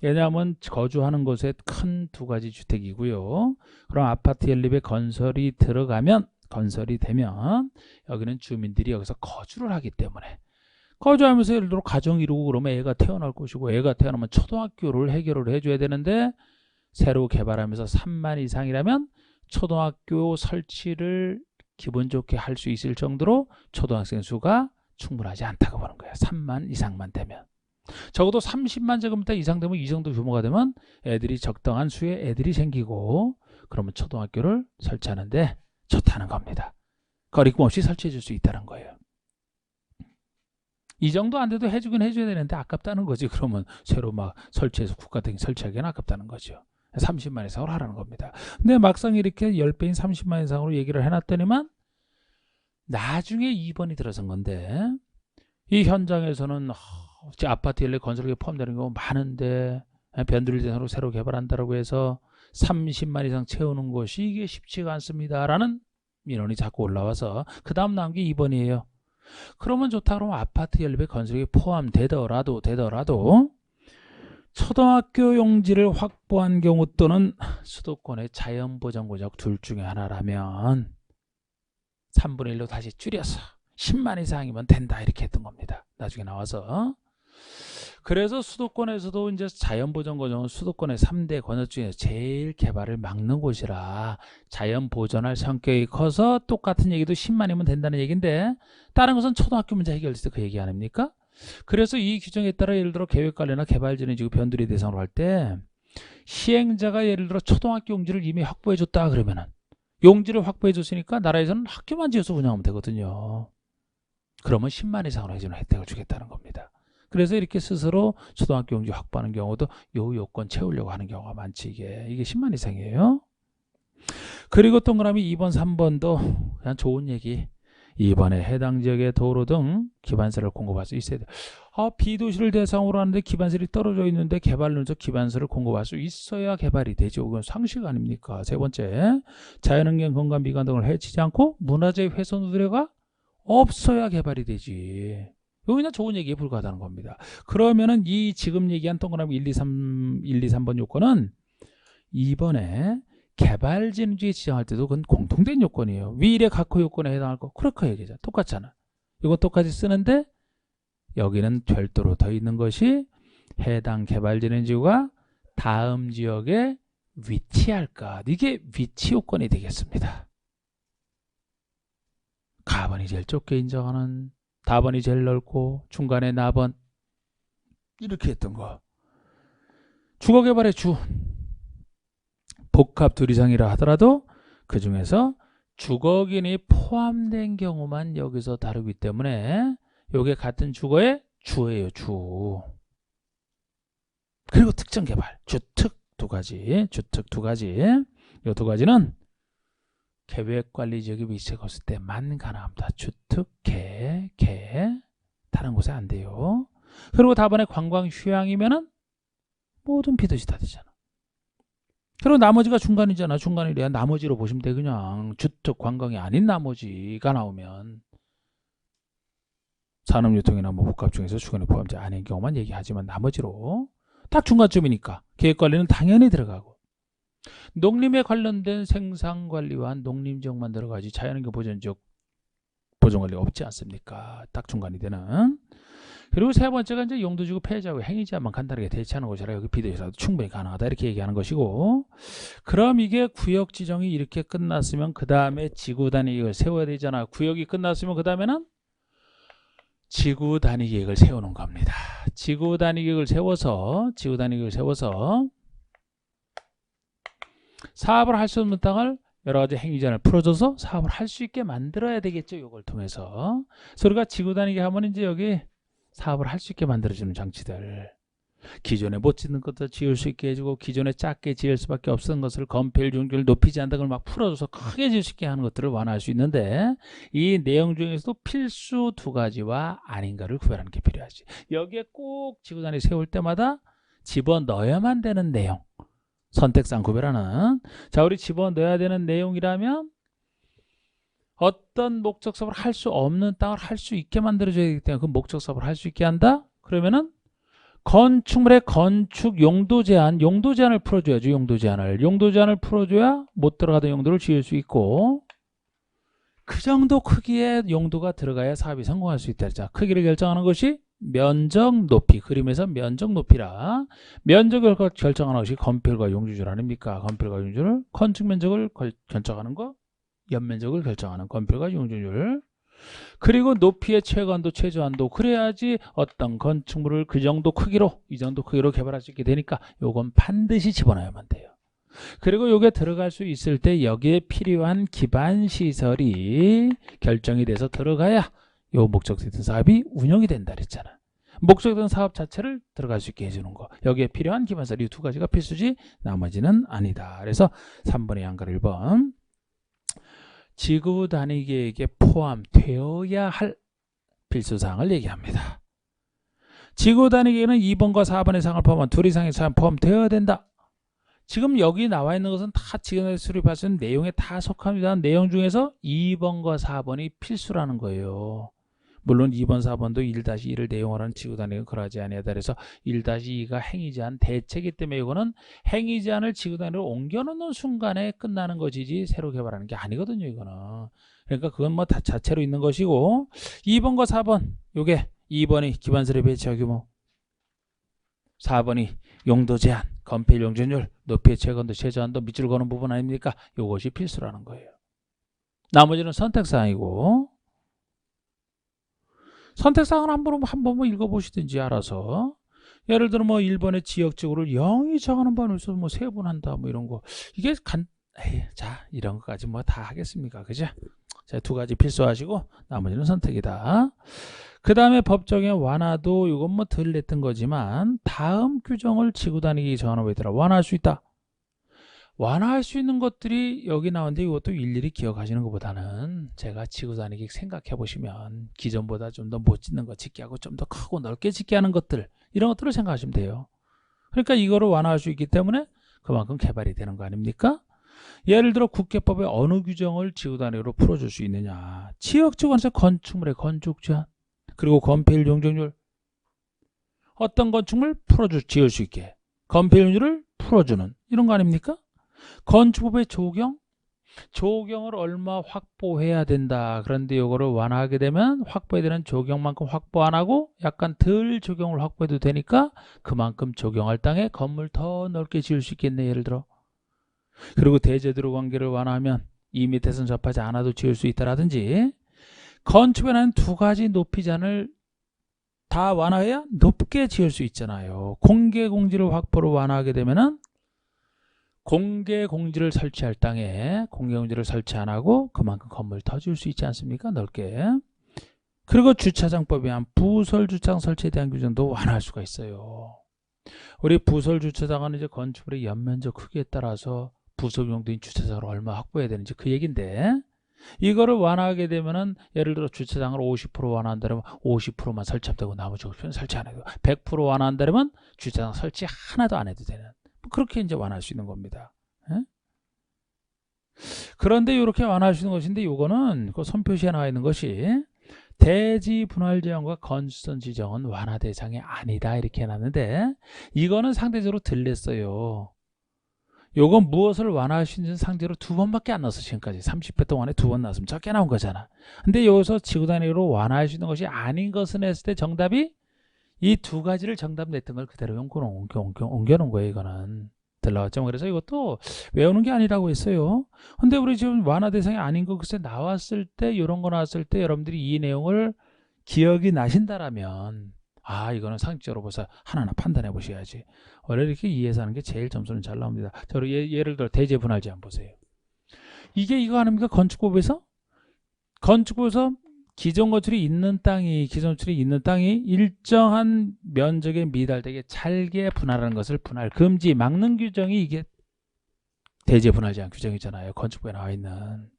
왜냐하면 거주하는 곳에 큰 두 가지 주택이고요. 그럼 아파트 연립에 건설이 되면 여기는 주민들이 여기서 거주를 하기 때문에 거주하면서 예를 들어 가정 이루고 그러면 애가 태어날 것이고 애가 태어나면 초등학교를 해결을 해줘야 되는데 새로 개발하면서 3만 이상이라면 초등학교 설치를 기분 좋게 할 수 있을 정도로 초등학생 수가 충분하지 않다고 보는 거예요. 3만 이상만 되면. 적어도 30만 제곱미터 이상 되면 이 정도 규모가 되면 애들이 적당한 수의 애들이 생기고 그러면 초등학교를 설치하는데 좋다는 겁니다. 거리낌 없이 설치해 줄 수 있다는 거예요. 이 정도 안 돼도 해주긴 해줘야 되는데 아깝다는 거지. 그러면 새로 막 설치해서 국가등이 설치하기는 아깝다는 거죠. 30만 이상으로 하라는 겁니다. 근데 막상 이렇게 10배인 30만 이상으로 얘기를 해놨더니만 나중에 2번이 들어선 건데 이 현장에서는 아파트 연립 건설에 포함되는 경우 많은데 변두리 대상으로 새로 개발한다고 해서 30만 이상 채우는 것이 이게 쉽지가 않습니다. 라는 민원이 자꾸 올라와서 그 다음 나온 게 2번이에요. 그러면 좋다. 그러면 아파트 연립에 건설이 포함되더라도 초등학교 용지를 확보한 경우 또는 수도권의 자연보전구역 둘 중에 하나라면 3분의 1로 다시 줄여서 10만 이상이면 된다 이렇게 했던 겁니다. 나중에 나와서. 그래서 수도권에서도 이제 자연보전구역은 수도권의 3대 권역 중에 제일 개발을 막는 곳이라 자연보전할 성격이 커서 똑같은 얘기도 10만이면 된다는 얘기인데 다른 것은 초등학교 문제 해결됐을 때 그 얘기 아닙니까? 그래서 이 규정에 따라 예를 들어 계획관리나 개발진의 변두리 대상으로 할 때 시행자가 예를 들어 초등학교 용지를 이미 확보해 줬다 그러면은 용지를 확보해 줬으니까 나라에서는 학교만 지어서 운영하면 되거든요. 그러면 10만 이상으로 해주는 혜택을 주겠다는 겁니다. 그래서 이렇게 스스로 초등학교 용지 확보하는 경우도 요 요건 채우려고 하는 경우가 많지. 이게 10만 이상이에요. 그리고 동그라미 2번 3번도 그냥 좋은 얘기. 2번에 해당 지역의 도로 등 기반세를 공급할 수 있어야 돼. 비도시를 대상으로 하는데 기반세를 떨어져 있는데 개발론적 기반세를 공급할 수 있어야 개발이 되죠. 그건 상식 아닙니까? 세 번째, 자연환경, 건강, 미관 등을 해치지 않고 문화재 훼손 우려가 없어야 개발이 되지. 이거 그냥 좋은 얘기에 불과하다는 겁니다. 그러면은 이 지금 얘기한 동그라미 1, 2, 3번 요건은 2번에 개발진주에 지정할 때도 그건 공통된 요건이에요. 위례 각호 요건에 해당할 거 그렇게 얘기하죠. 똑같잖아. 이거 똑같이 쓰는데 여기는 별도로 더 있는 것이 해당 개발진행지구가 다음 지역에 위치할 것. 이게 위치 요건이 되겠습니다. 가번이 제일 좁게 인정하는, 다번이 제일 넓고 중간에 나번 이렇게 했던 거. 주거개발의 주 복합 둘 이상이라 하더라도 그 중에서 주거긴이 포함된 경우만 여기서 다루기 때문에 이게 같은 주거의 주예요. 주. 그리고 특정 개발 주특 두 가지. 주특 두 가지. 이 두 가지는 계획관리지역이 위치했을 때만 가능합니다. 주특, 개. 다른 곳에 안 돼요. 그리고 다번에 관광 휴양이면은 모든 피드시 다 되잖아. 그리고 나머지가 중간이잖아. 중간이래야 나머지로 보시면 돼. 그냥 주특 관광이 아닌 나머지가 나오면 산업유통이나 뭐 복합 중에서 주거에 포함되지 않은 경우만 얘기하지만 나머지로 딱 중간쯤이니까 계획관리는 당연히 들어가고, 농림에 관련된 생산관리와 농림지역만 들어가지 자연환경 보전지역 보존관리가 없지 않습니까? 딱 중간이 되는. 그리고 세 번째가 이제 용도지구 폐지하고 행위제한만 간단하게 대체하는 것이라 여기 비대지라도 충분히 가능하다 이렇게 얘기하는 것이고, 그럼 이게 구역 지정이 이렇게 끝났으면 그 다음에 지구 단위 계획을 세워야 되잖아. 구역이 끝났으면 그 다음에는 지구 단위 계획을 세우는 겁니다. 지구 단위 계획을 세워서 사업을 할 수 없는 땅을 여러 가지 행위제한을 풀어줘서 사업을 할 수 있게 만들어야 되겠죠. 이걸 통해서. 그래서 우리가 지구 단위 계획 하면 이제 여기 사업을 할 수 있게 만들어주는 장치들. 기존에 못 짓는 것도 지을 수 있게 해주고, 기존에 작게 지을 수밖에 없었던 것을 건폐율, 용적률 높이지 않는 걸 막 풀어줘서 크게 지을 수 있게 하는 것들을 완화할 수 있는데, 이 내용 중에서도 필수 두 가지와 아닌가를 구별하는 게 필요하지. 여기에 꼭 지구단위 세울 때마다 집어넣어야만 되는 내용, 선택상 구별하는. 자, 우리 집어넣어야 되는 내용이라면 어떤 목적 사업을 할 수 없는 땅을 할 수 있게 만들어줘야 되기 때문에 그 목적 사업을 할 수 있게 한다? 그러면은 건축물의 건축 용도 제한을 풀어줘야죠. 용도 제한을 풀어줘야 못 들어가던 용도를 지을 수 있고, 그 정도 크기의 용도가 들어가야 사업이 성공할 수 있다. 자, 크기를 결정하는 것이 면적 높이, 그림에서 면적 높이라. 면적을 결정하는 것이 건폐율과 용적률 아닙니까? 건폐율과 용적률, 건축 면적을 결정하는 거, 연면적을 결정하는 건폐율과 용적률. 그리고 높이의 최고한도, 최저한도. 그래야지 어떤 건축물을 그 정도 크기로, 이 정도 크기로 개발할 수 있게 되니까 요건 반드시 집어넣어야만 돼요. 그리고 요게 들어갈 수 있을 때 여기에 필요한 기반 시설이 결정이 돼서 들어가야 요 목적지된 사업이 운영이 된다 그랬잖아. 목적된 사업 자체를 들어갈 수 있게 해주는 거. 여기에 필요한 기반 시설 이 두 가지가 필수지 나머지는 아니다. 그래서 3번의 양가 1번. 지구 단위 계획에 포함되어야 할 필수사항을 얘기합니다. 지구 단위 계획은 2번과 4번의 사항을 포함한 둘 이상의 사항 포함되어야 된다. 지금 여기 나와 있는 것은 다 지금 수립하신 내용에 다 속합니다. 내용 중에서 2번과 4번이 필수라는 거예요. 물론 2번, 4번도 1-1을 내용을 하는 지구 단위는 그러하지 아니하다. 그래서 1-2가 행위제한 대체이기 때문에 이거는 행위제한을 지구 단위로 옮겨놓는 순간에 끝나는 것이지 새로 개발하는 게 아니거든요. 이거는. 그러니까 그건 뭐 다 자체로 있는 것이고, 2번과 4번 요게 2번이 기반설의 배치와 규모, 4번이 용도 제한, 건폐율, 용적률, 높이의 최고한도, 최저한도, 밑줄 거는 부분 아닙니까? 이것이 필수라는 거예요. 나머지는 선택사항이고, 선택사항은 한번 뭐 읽어보시든지 알아서. 예를 들어 뭐 1번의 지역적으로를 0이 정하는 반을 써서 뭐 세분한다 뭐 이런 거. 이게 자, 이런 것까지 뭐 다 하겠습니까? 그죠? 자, 두 가지 필수하시고 나머지는 선택이다. 그 다음에 법정의 완화도 이건 뭐 덜 냈던 거지만 다음 규정을 지구 단위 정하는 거에 따라 완화할 수 있다. 완화할 수 있는 것들이 여기 나오는데 이것도 일일이 기억하시는 것보다는 제가 지구 단위 생각해 보시면 기존보다 좀 더 못 짓는 거 짓게 하고 좀 더 크고 넓게 짓게 하는 것들, 이런 것들을 생각하시면 돼요. 그러니까 이거를 완화할 수 있기 때문에 그만큼 개발이 되는 거 아닙니까? 예를 들어 국회법의 어느 규정을 지구 단위로 풀어줄 수 있느냐. 지역지구에서 건축물의 건축 제한, 그리고 건폐율, 용적률, 어떤 건축물 지을 수 있게 건폐율을 풀어주는 이런 거 아닙니까? 건축법의 조경, 조경을 얼마 확보해야 된다. 그런데 이거를 완화하게 되면 확보해야 되는 조경만큼 확보 안 하고 약간 덜 조경을 확보해도 되니까 그만큼 조경할 땅에 건물 더 넓게 지을 수 있겠네. 예를 들어. 그리고 대제도로 관계를 완화하면 2m선 접하지 않아도 지을 수 있다라든지 건축에는 두 가지 높이 제한을 다 완화해야 높게 지을 수 있잖아요. 공개 공지를 확보로 완화하게 되면은 공개 공지를 설치할 땅에 공개 공지를 설치 안 하고 그만큼 건물 더 지을 수 있지 않습니까? 넓게. 그리고 주차장법에 의한 부설 주차장 설치에 대한 규정도 완화할 수가 있어요. 우리 부설 주차장은 이제 건축물의 연면적 크기에 따라서 부설 용도인 주차장을 얼마 확보해야 되는지 그 얘기인데 이거를 완화하게 되면은 예를 들어 주차장을 50% 완화한다면 50%만 설치하면 되고 나머지 50%는 설치 안 해도 100% 완화한다면 주차장 설치 하나도 안 해도 되는 그렇게 이제 완화할 수 있는 겁니다. 예? 그런데 이렇게 완화할 수 있는 것인데 이거는 그 선표시에 나와 있는 것이 대지 분할 지형과 건수선 지정은 완화 대상이 아니다 이렇게 해놨는데 이거는 상대적으로 들렸어요. 요건 무엇을 완화할 수 있는 상대로 두 번밖에 안 나왔어. 지금까지 30회 동안에 두 번 나왔으면 적게 나온 거잖아. 근데 여기서 지구 단위로 완화할 수 있는 것이 아닌 것을 했을 때 정답이 이 두 가지를 정답 냈던 걸 그대로 옮겨놓은 거예요. 이거는 들러왔죠. 그래서 이것도 외우는 게 아니라고 했어요. 근데 우리 지금 완화 대상이 아닌 거 글쎄 나왔을 때 이런 거 나왔을 때 여러분들이 이 내용을 기억이 나신다라면 아 이거는 상식적으로 벌써 하나하나 판단해 보셔야지. 원래 이렇게 이해해서 하는 게 제일 점수는 잘 나옵니다. 자, 예를 들어 대제 분할 제한 보세요. 이게 이거 아닙니까? 건축법에서 기존 건축이 있는 땅이 일정한 면적에 미달되게 잘게 분할하는 것을 분할 금지 막는 규정이 이게 대제 분할 제한 규정이잖아요. 건축법에 나와 있는.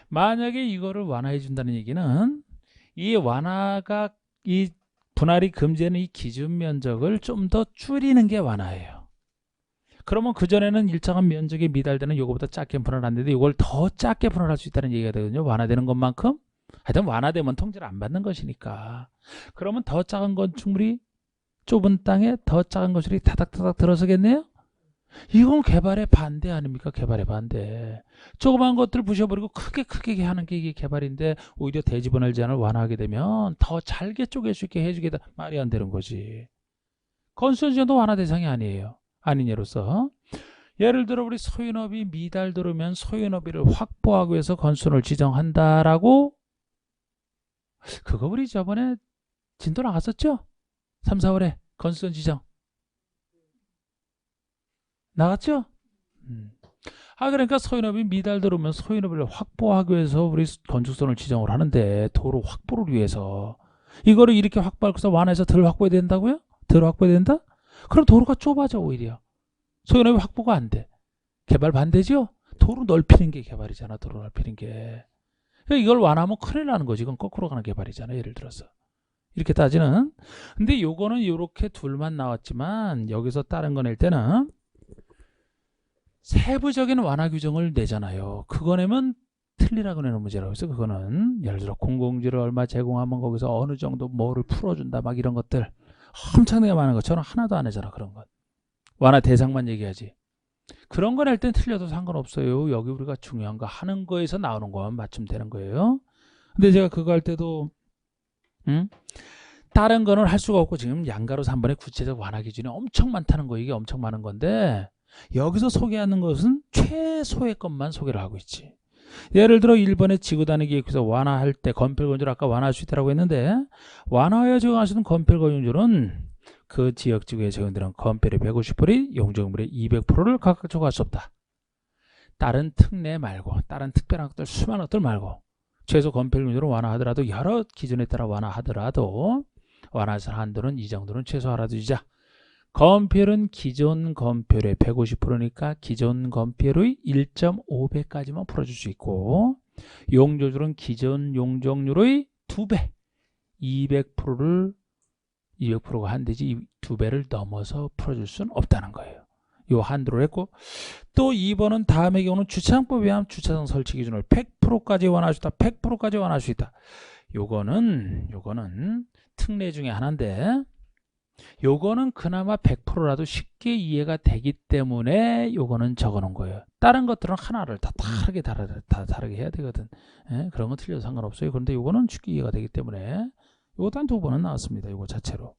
만약에 이거를 완화해 준다는 얘기는 이 완화가 이 분할이 금지되는 이 기준 면적을 좀 더 줄이는 게 완화예요. 그러면 그전에는 일정한 면적에 미달되는 이거보다 작게 분할하는데 이걸 더 작게 분할할 수 있다는 얘기가 되거든요. 완화되는 것만큼. 하여튼 완화되면 통지를 안 받는 것이니까. 그러면 더 작은 건축물이 좁은 땅에 더 작은 건축물이 타닥타닥 들어서겠네요? 이건 개발의 반대 아닙니까? 개발의 반대. 조그만 것들 부셔버리고 크게 하는 게 이게 개발인데 오히려 대지 분할 제한을 완화하게 되면 더 잘게 쪼갤 수 있게 해주겠다. 말이 안 되는 거지. 건수선 지정도 완화 대상이 아니에요. 아닌 예로서 예를 들어 우리 소유업이 미달도로면 소유업비를 확보하기 위해서 건수선을 지정한다라고 그거 우리 저번에 진도 나갔었죠? 3, 4월에 건수선 지정 나갔죠? 그러니까 소유업이 미달도로면 소유업을 확보하기 위해서 우리 건축선을 지정을 하는데 도로 확보를 위해서 이거를 이렇게 확보해서 완화해서 덜 확보해야 된다고요? 덜 확보해야 된다? 그럼 도로가 좁아져 오히려. 소유업이 확보가 안 돼. 개발 반대죠? 도로 넓히는 게 개발이잖아. 도로 넓히는 게. 그러니까 이걸 완화하면 큰일 나는 거지. 이건 거꾸로 가는 개발이잖아. 예를 들어서. 이렇게 따지는. 근데 요거는 이렇게 둘만 나왔지만 여기서 다른 거 낼 때는 세부적인 완화 규정을 내잖아요. 그거 내면 틀리라고 내는 문제라고 해서 그거는 예를 들어 공공지를 얼마 제공하면 거기서 어느 정도 뭐를 풀어준다 막 이런 것들 엄청나게 많은 것처럼 하나도 안 하잖아. 그런 것. 완화 대상만 얘기하지. 그런 거 낼 땐 틀려도 상관없어요. 여기 우리가 중요한 거 하는 거에서 나오는 거만 맞추면 되는 거예요. 근데 제가 그거 할 때도 다른 거는 할 수가 없고 지금 양가로 3번의 구체적 완화 기준이 엄청 많다는 거. 이게 엄청 많은 건데 여기서 소개하는 것은 최소의 것만 소개를 하고 있지. 예를 들어 1번의 지구단위 계획에서 완화할 때 건폐건조를 아까 완화할 수 있다고 했는데 완화하여 적용하시는 건폐건조는 그 지역 지구에 적용되는 건폐율의 150%, 용적물의 200%를 각각 적용할 수 없다. 다른 특례 말고 다른 특별한 것들 수많은 것들 말고 최소 건폐율을 완화하더라도 여러 기준에 따라 완화하더라도 완화할 한도는 이 정도는 최소하라 두자. 건폐율은 기존 건폐율의 150%니까 기존 건폐율의 1.5배까지만 풀어줄 수 있고 용적률은 기존 용적률의 2배 200%가 한대지 2배를 넘어서 풀어줄 수는 없다는 거예요. 이 한도를 했고 또 2번은 다음의 경우는 주차장법에 의한 주차장 설치 기준을 100%까지 완화할 수 있다. 100%까지 완화할 수 있다. 요거는 특례 중에 하나인데 요거는 그나마 100%라도 쉽게 이해가 되기 때문에 요거는 적어놓은 거예요. 다른 것들은 하나를 다 다르게 해야 되거든. 예? 그런 건 틀려도 상관없어요. 그런데 요거는 쉽게 이해가 되기 때문에 요것도 한 2번은 나왔습니다. 요거 자체로.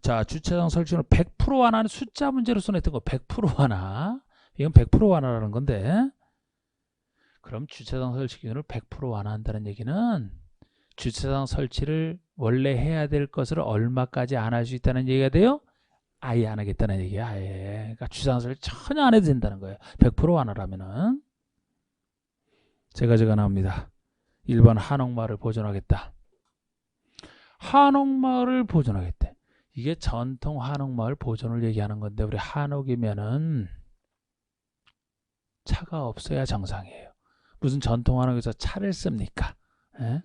자, 주차장 설치는 100% 완화는 숫자 문제로 써냈던 거 100% 완화. 이건 100% 완화라는 건데, 그럼 주차장 설치 기준을 100% 완화한다는 얘기는 주차장 설치를 원래 해야 될 것을 얼마까지 안 할 수 있다는 얘기가 돼요? 아예 안 하겠다는 얘기야. 아예. 그러니까 주차장 설치 전혀 안 해도 된다는 거예요. 100% 완화라면은. 제가 나옵니다. 1번 한옥마을을 보존하겠다. 한옥마을을 보존하겠대. 이게 전통 한옥마을 보존을 얘기하는 건데, 우리 한옥이면은 차가 없어야 정상이에요. 무슨 전통 한옥에서 차를 씁니까? 에?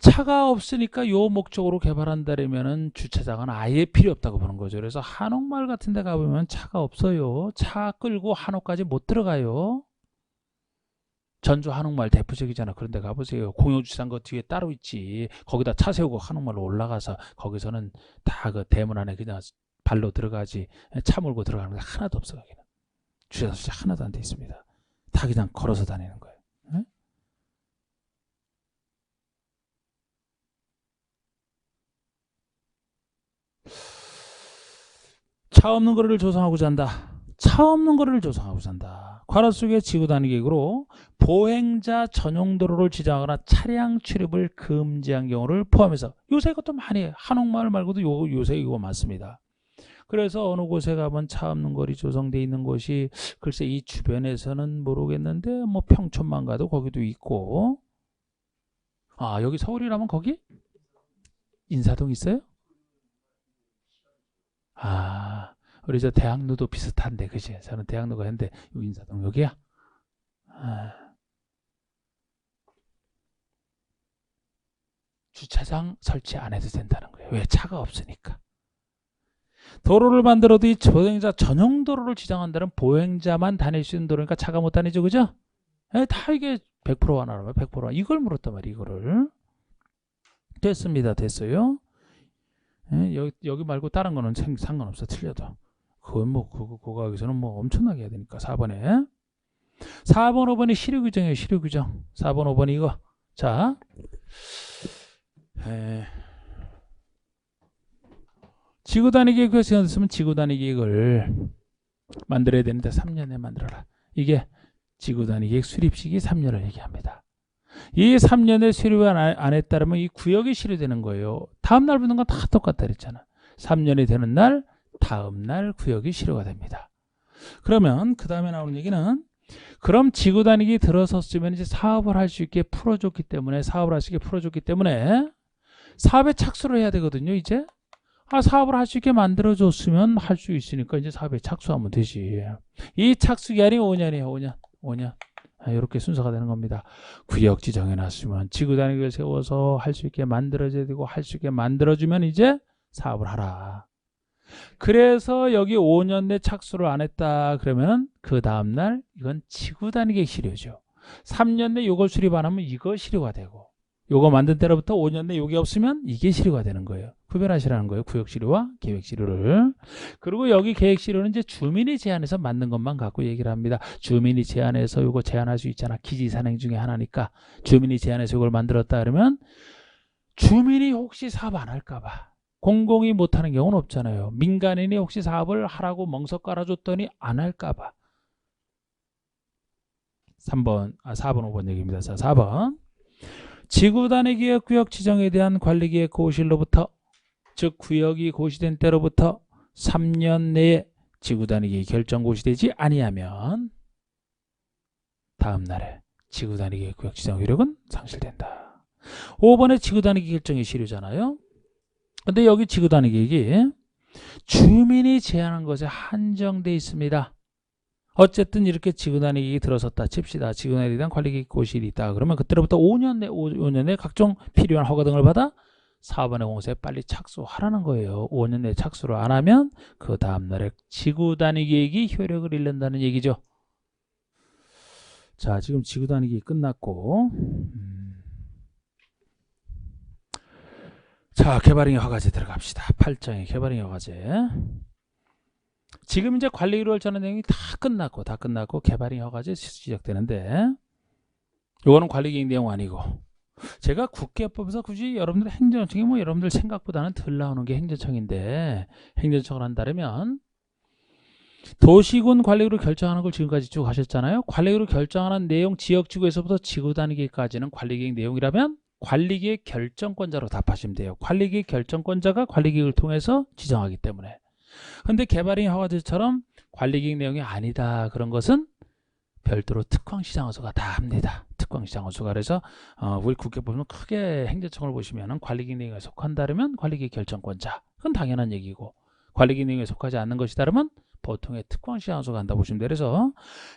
차가 없으니까 요 목적으로 개발한다면은 주차장은 아예 필요 없다고 보는 거죠. 그래서 한옥마을 같은 데 가보면 차가 없어요. 차 끌고 한옥까지 못 들어가요. 전주 한옥마을 대표적이잖아. 그런 데 가보세요. 공영주차장 그 뒤에 따로 있지. 거기다 차 세우고 한옥마을로 올라가서 거기서는 다 그 대문 안에 그냥 발로 들어가지. 차 몰고 들어가는 게 하나도 없어. 거기는. 주차장 하나도 안 돼 있습니다. 다 그냥 걸어서 다니는 거예요. 네? 차 없는 거리를 조성하고자 한다. 차 없는 거리를 조성하고자 한다. 괄호 속에 지구 단위 계획으로 보행자 전용 도로를 지정하거나 차량 출입을 금지한 경우를 포함해서, 요새 이것도 많이 해요. 한옥마을 말고도 요새 이거 많습니다. 그래서 어느 곳에 가면 차 없는 거리 조성돼 있는 곳이, 글쎄 이 주변에서는 모르겠는데 뭐 평촌만 가도 거기도 있고. 아, 여기 서울이라면 거기 인사동 있어요? 아, 우리 저 대학로도 비슷한데, 그지? 저는 대학로가 했는데 요 인사동 여기야. 아, 주차장 설치 안 해도 된다는 거예요. 왜? 차가 없으니까. 도로를 만들어도 이 보행자 전용 도로를 지정한다는, 보행자만 다닐 수 있는 도로니까 차가 못 다니죠, 그죠? 다 이게 100% 완화라면 100% 완화. 이걸 물었단 말이에요, 이거를. 됐습니다, 됐어요. 여기 말고 다른 거는 상관없어, 틀려도. 그건 뭐 그거 하기서는 뭐 엄청나게 해야 되니까. 4번에 5번이 시류 규정이에요. 시류 규정. 4번 5번 이거. 자, 지구 단위 계획을 세웠으면 지구 단위 계획을 만들어야 되는데 3년에 만들어라. 이게 지구 단위 계획 수립 시기 3년을 얘기합니다. 이 3년의 수립을 안 했다면 이 구역이 시료되는 거예요. 다음 날 붙는 건 다 똑같다 그랬잖아. 3년이 되는 날, 다음 날 구역이 시료가 됩니다. 그러면 그 다음에 나오는 얘기는, 그럼 지구 단위기 들어섰으면 이제 사업을 할 수 있게 풀어줬기 때문에, 사업에 착수를 해야 되거든요. 이제 사업을 할 수 있게 만들어줬으면 할 수 있으니까 이제 사업에 착수하면 되지. 이 착수 기한이 5년이에요. 5년. 이렇게 순서가 되는 겁니다. 구역 지정해 놨으면 지구 단위를 세워서 할 수 있게 만들어줘야 되고, 할 수 있게 만들어주면 이제 사업을 하라. 그래서 여기 5년 내 착수를 안 했다 그러면 그 다음날 이건 지구 단위 계획 시료죠. 3년 내 이걸 수립 안 하면 이거 시료가 되고, 요거 만든 때로부터 5년 내 요게 없으면 이게 시료가 되는 거예요. 구별하시라는 거예요. 구역 시료와 계획 시료를. 그리고 여기 계획 시료는 이제 주민이 제안해서 만든 것만 갖고 얘기를 합니다. 주민이 제안해서 요거 제안할 수 있잖아. 기지 산행 중에 하나니까. 주민이 제안해서 이걸 만들었다 그러면 주민이 혹시 사업 안 할까 봐, 공공이 못하는 경우는 없잖아요. 민간인이 혹시 사업을 하라고 멍석 깔아줬더니 안 할까 봐. 4번 5번 얘기입니다. 자, 4번. 지구 단위 기획 구역 지정에 대한 관리 계획 고시로부터, 즉 구역이 고시된 때로부터 3년 내에 지구 단위 계획 결정 고시되지 아니하면 다음 날에 지구 단위 계획 구역 지정 효력은 상실된다. 5번에 지구 단위 계획 결정이 시료잖아요. 근데 여기 지구 단위 계획이 주민이 제안한 것에 한정돼 있습니다. 어쨌든 이렇게 지구 단위 계획이 들어섰다 칩시다. 지구 단위에 대한 관리 계획 고시일이 있다. 그러면 그때로부터 5년 내 각종 필요한 허가 등을 받아 4번의 공세에 빨리 착수하라는 거예요. 5년 내에 착수를 안 하면 그 다음날에 지구 단위 계획이 효력을 잃는다는 얘기죠. 자, 지금 지구 단위 계획이 끝났고, 자, 개발행위 허가제 들어갑시다. 8장의 개발행위 허가제. 지금 이제 관리기로 결정하는 내용이 다 끝났고 개발행위 허가제 시작되는데, 이거는 관리기획 내용 아니고, 제가 국계법에서 굳이 여러분들 행정청이 뭐 여러분들 생각보다는 덜 나오는 게 행정청인데, 행정청을 한다면 도시군 관리기로 결정하는 걸 지금까지 쭉 하셨잖아요. 관리기로 결정하는 내용 지역지구에서부터 지구 단위기까지는 관리기획 내용이라면 관리기획 결정권자로 답하시면 돼요. 관리기획 결정권자가 관리기획을 통해서 지정하기 때문에. 근데 개발행위 허가제처럼 관리기획 내용이 아니다, 그런 것은 별도로 특광시장허수가 다 합니다. 특광시장허수가. 그래서 우리 국회법은 크게 행정청을 보시면 관리기획 내용에 속한다면 관리기획 결정권자, 그건 당연한 얘기고, 관리기획 내용에 속하지 않는 것이다면 보통의 특광시장허수가 한다 보시면 돼요. 그래서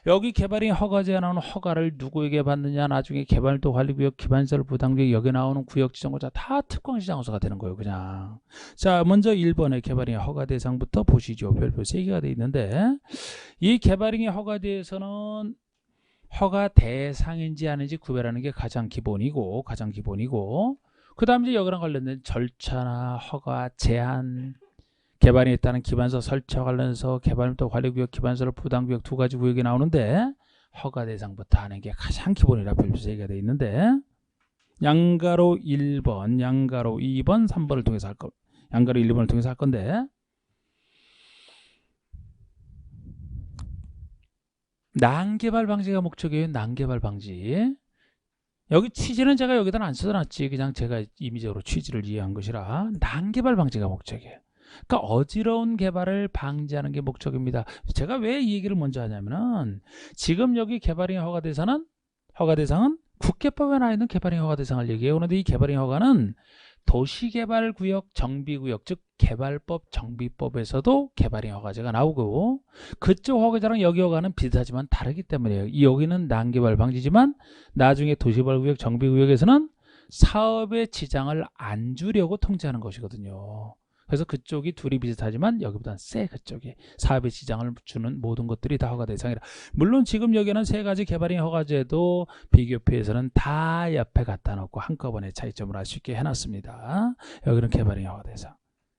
여기 개발행위 허가제에 나오는 허가를 누구에게 받느냐, 나중에 개발도 관리구역, 기반시설 부담구역, 여기 나오는 구역 지정권자 다 특광시장허수가 되는 거예요, 그냥. 자, 먼저 1번의 개발행위 허가 대상부터 보시죠. 별표 3개가 되어 있는데, 이 개발행위 허가제에서는 허가 대상인지 아닌지 구별하는 게 가장 기본이고, 그 다음 이제 여기랑 관련된 절차나 허가 제한, 개발행위에 따른 기반서 설치와 관련해서 개발도 관리구역, 기반서를 부담구역 두 가지 구역이 나오는데, 허가 대상부터 하는 게 가장 기본이라 별표 3개가 되어 있는데, 양가로 1번, 양가로 2번, 3번을 통해서 할 거, 양가로 1번을 통해서 할 건데, 난개발 방지가 목적이에요. 난개발 방지. 여기 취지는 제가 여기다 안 써놨지. 그냥 제가 임의적으로 취지를 이해한 것이라. 난개발 방지가 목적이에요. 그러니까 어지러운 개발을 방지하는 게 목적입니다. 제가 왜 이 얘기를 먼저 하냐면은, 지금 여기 개발행위 허가 대상은 국계법에 나와 있는 개발행위 허가 대상을 얘기해요. 그런데 이 개발행위 허가는 도시개발구역 정비구역, 즉 개발법 정비법에서도 개발행위 허가제가 나오고, 그쪽 허가제랑 여기 허가는 비슷하지만 다르기 때문이에요. 여기는 난개발 방지지만 나중에 도시개발구역 정비구역에서는 사업의 지장을 안 주려고 통제하는 것이거든요. 그래서 그쪽이 둘이 비슷하지만 여기보다는 세, 그쪽이 사업의 지장을 주는 모든 것들이 다 허가 대상이라. 물론 지금 여기는 세 가지 개발행위 허가제도 비교표에서는 다 옆에 갖다 놓고 한꺼번에 차이점을 알 수 있게 해놨습니다. 여기는 개발행위 허가 대상,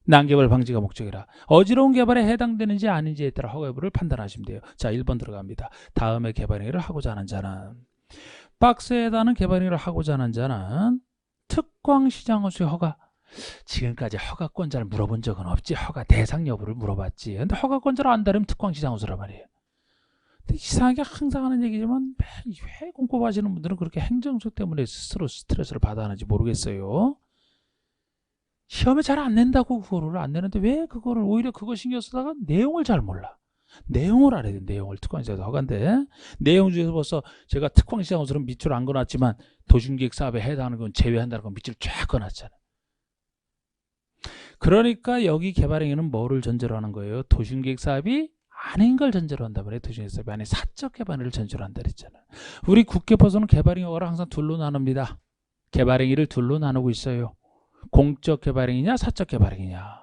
난개발 방지가 목적이라 어지러운 개발에 해당되는지 아닌지에 따라 허가 여부를 판단하시면 돼요. 자, 1번 들어갑니다. 다음에 개발행위를 하고자 하는 자는, 박스에 해당하는 개발행위를 하고자 하는 자는 특광시장허수의 허가, 지금까지 허가권자를 물어본 적은 없지. 허가 대상 여부를 물어봤지. 근데 허가권자를 안다면 특광시장허수란 말이에요. 근데 이상하게 항상 하는 얘기지만 왜 공법하시는 분들은 그렇게 행정소 때문에 스스로 스트레스를 받아 하는지 모르겠어요. 시험에 잘 안 낸다고 그거를 안 내는데 왜 그거를 오히려 그거 신경 쓰다가 내용을 잘 몰라. 내용을 알아야 돼. 내용을. 특광시장허수 허가인데 내용 중에서 벌써 제가 특광시장허수는 밑줄 안 그어놨지만 도심계획 사업에 해당하는 건 제외한다는 건 밑줄 쫙 그어놨잖아. 그러니까 여기 개발행위는 뭐를 전제로 하는 거예요? 도심계획 사업이 아닌 걸 전제로 한단 말이에요. 도심계획 사업이 아닌 사적 개발행위를 전제로 한다 그랬잖아요. 우리 국계법에서는 개발행위 허가를 항상 둘로 나눕니다. 개발행위를 둘로 나누고 있어요. 공적 개발행위냐 사적 개발행위냐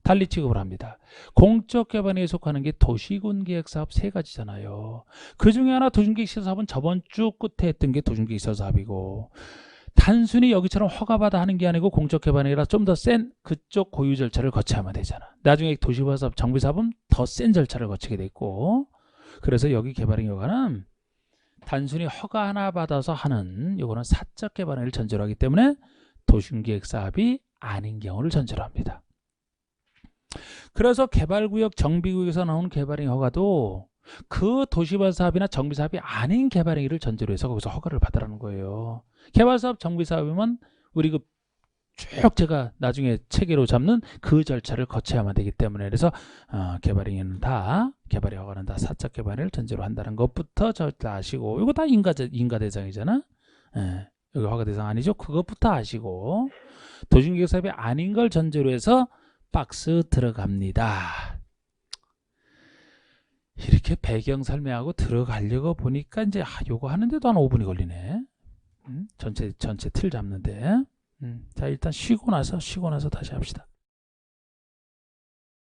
달리 취급을 합니다. 공적 개발행위에 속하는 게 도시군 계획 사업 세 가지잖아요. 그 중에 하나 도심계획 시설 사업은 저번 주 끝에 했던 게 도심계획 시설 사업이고, 단순히 여기처럼 허가받아 하는 게 아니고 공적 개발행위라 좀 더 센 그쪽 고유 절차를 거쳐야만 되잖아. 나중에 도시개발사업, 정비사업은 더 센 절차를 거치게 돼 있고, 그래서 여기 개발행위 허가는 단순히 허가 하나 받아서 하는, 요거는 사적 개발행위를 전제로 하기 때문에 도심계획 사업이 아닌 경우를 전제로 합니다. 그래서 개발구역, 정비구역에서 나오는 개발행위 허가도 그 도시개발 사업이나 정비 사업이 아닌 개발행위를 전제로 해서 거기서 허가를 받으라는 거예요. 개발 사업, 정비 사업이면 우리 그 쭉 제가 나중에 체계로 잡는 그 절차를 거쳐야만 되기 때문에, 그래서 개발행위는 다, 개발의 허가는 다 사적 개발을 전제로 한다는 것부터 절대 아시고, 이거 다 인가 대상이잖아. 예, 여기 허가 대상 아니죠. 그것부터 아시고, 도심계획 사업이 아닌 걸 전제로 해서 박스 들어갑니다. 이렇게 배경 설명하고 들어가려고 보니까 이제 요거 하는데도 한 5분이 걸리네. 전체 틀 잡는데. 자, 일단 쉬고 나서 다시 합시다.